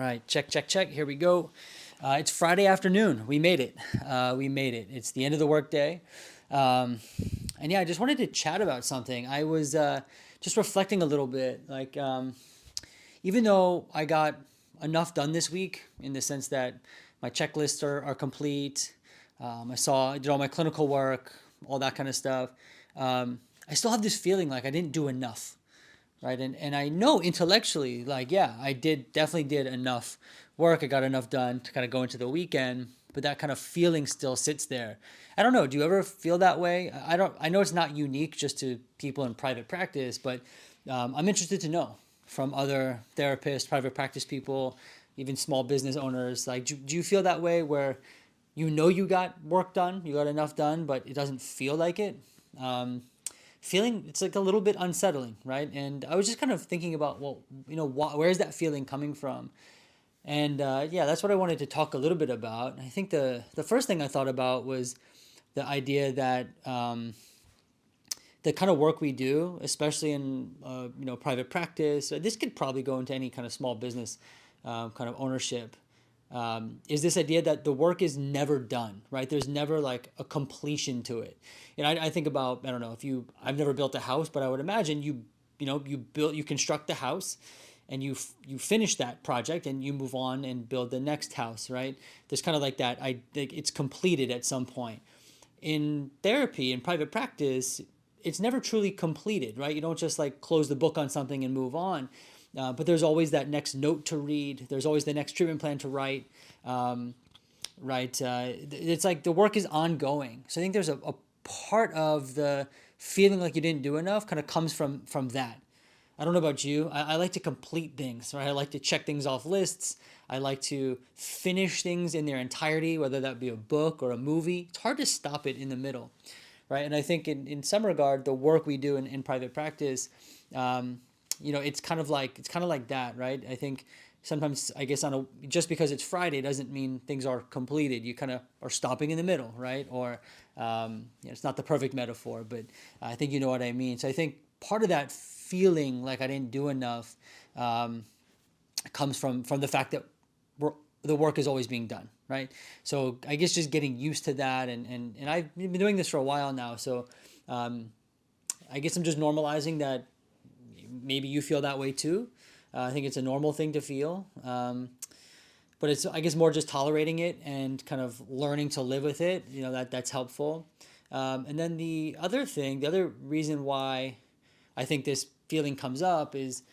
right, check, check, check. Here we go. It's Friday afternoon. We made it. It's the end of the workday. Um, and yeah, I just wanted to chat about something. I was just reflecting a little bit. Even though I got enough done this week in the sense that my checklists are complete, I did all my clinical work, all that kind of stuff. I still have this feeling like I didn't do enough, right? And I know intellectually, like, yeah, definitely did enough work. I got enough done to kind of go into the weekend, but that kind of feeling still sits there. I don't know. Do you ever feel that way? I don't. I know it's not unique just to people in private practice, but I'm interested to know from other therapists, private practice people, even small business owners. Like, do you feel that way where you got work done, you got enough done, but it doesn't feel like it? Um, Feeling it's like a little bit unsettling, right? And I was just kind of thinking about, well, where's that feeling coming from? And yeah, that's what I wanted to talk a little bit about. I think the first thing I thought about was the idea that the kind of work we do, especially in private practice, this could probably go into any kind of small business kind of ownership. Is this idea that the work is never done, right? There's never like a completion to it. And I think about, I don't know if I've never built a house, but I would imagine you construct the house and you finish that project and you move on and build the next house, right? There's kind of like that. I think it's completed at some point. In therapy, in private practice, it's never truly completed, right? You don't just like close the book on something and move on. But there's always that next note to read. There's always the next treatment plan to write. Right? It's like the work is ongoing. So I think there's a part of the feeling like you didn't do enough kind of comes from that. I don't know about you. I like to complete things, right? I like to check things off lists. I like to finish things in their entirety, whether that be a book or a movie. It's hard to stop it in the middle, right? And I think in some regard, the work we do in private practice, it's kind of like that, right? I think sometimes, I guess, just because it's Friday doesn't mean things are completed. You kind of are stopping in the middle, right? Or it's not the perfect metaphor, but I think you know what I mean. So I think part of that feeling like I didn't do enough comes from the fact that the work is always being done, right? So I guess just getting used to that, and I've been doing this for a while now, so I guess I'm just normalizing that maybe you feel that way too. I think it's a normal thing to feel. But it's, I guess, more just tolerating it and kind of learning to live with it. That's helpful. And then the other reason why I think this feeling comes up is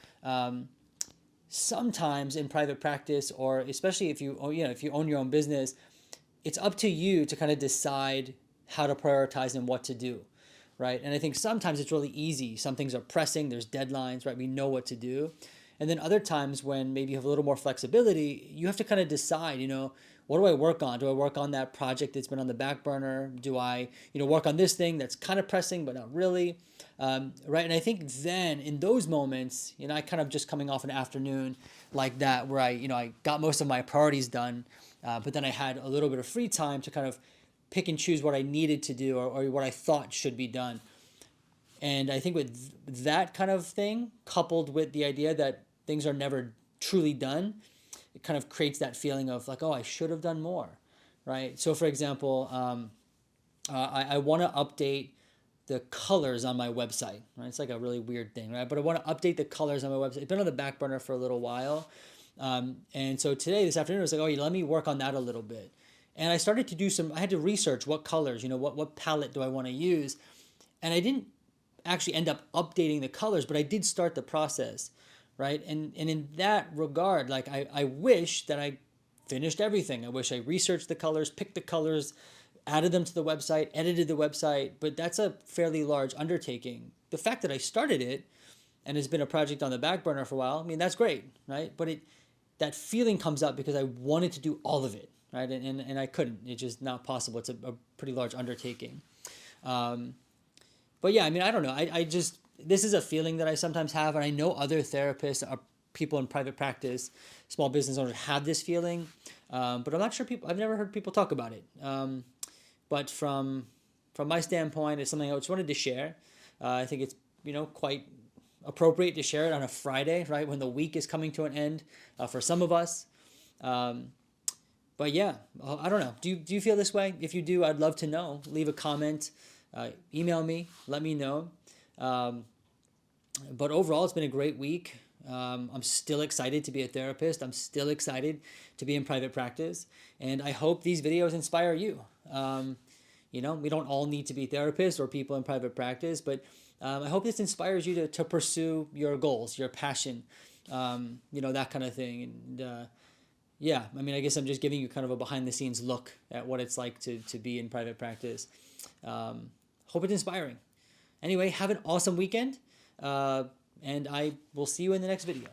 sometimes in private practice, or especially if you own your own business, it's up to you to kind of decide how to prioritize and what to do, right? And I think sometimes it's really easy. Some things are pressing, there's deadlines, right? We know what to do. And then other times when maybe you have a little more flexibility, you have to kind of decide, what do I work on? Do I work on that project that's been on the back burner? Do I, work on this thing that's kind of pressing, but not really? Right? And I think then in those moments, I kind of just coming off an afternoon like that where I got most of my priorities done, but then I had a little bit of free time to kind of pick and choose what I needed to do, or what I thought should be done. And I think with that kind of thing, coupled with the idea that things are never truly done, it kind of creates that feeling of like, oh, I should have done more, right? So for example, I want to update the colors on my website, right? It's like a really weird thing, right? But I want to update the colors on my website. It's been on the back burner for a little while. And so this afternoon, I was like, oh, let me work on that a little bit. And I started to I had to research what colors, what palette do I want to use. And I didn't actually end up updating the colors, but I did start the process, right? And in that regard, like I wish that I finished everything. I wish I researched the colors, picked the colors, added them to the website, edited the website, but that's a fairly large undertaking. The fact that I started it and it's been a project on the back burner for a while, I mean, that's great, right? But that feeling comes up because I wanted to do all of it, right? And I couldn't. It's just not possible. It's a pretty large undertaking. But yeah, I mean, I don't know. This is a feeling that I sometimes have, and I know other therapists, people in private practice, small business owners have this feeling, but I'm not sure I've never heard people talk about it. But from my standpoint, it's something I just wanted to share. I think it's quite appropriate to share it on a Friday, right, when the week is coming to an end for some of us. But yeah, I don't know. Do you feel this way? If you do, I'd love to know. Leave a comment, email me, let me know. Um, but overall, it's been a great week. I'm still excited to be a therapist. I'm still excited to be in private practice. And I hope these videos inspire you. We don't all need to be therapists or people in private practice, but I hope this inspires you to pursue your goals, your passion, that kind of thing. And yeah, I mean, I guess I'm just giving you kind of a behind the scenes look at what it's like to be in private practice. Hope it's inspiring. Anyway, have an awesome weekend, and I will see you in the next video.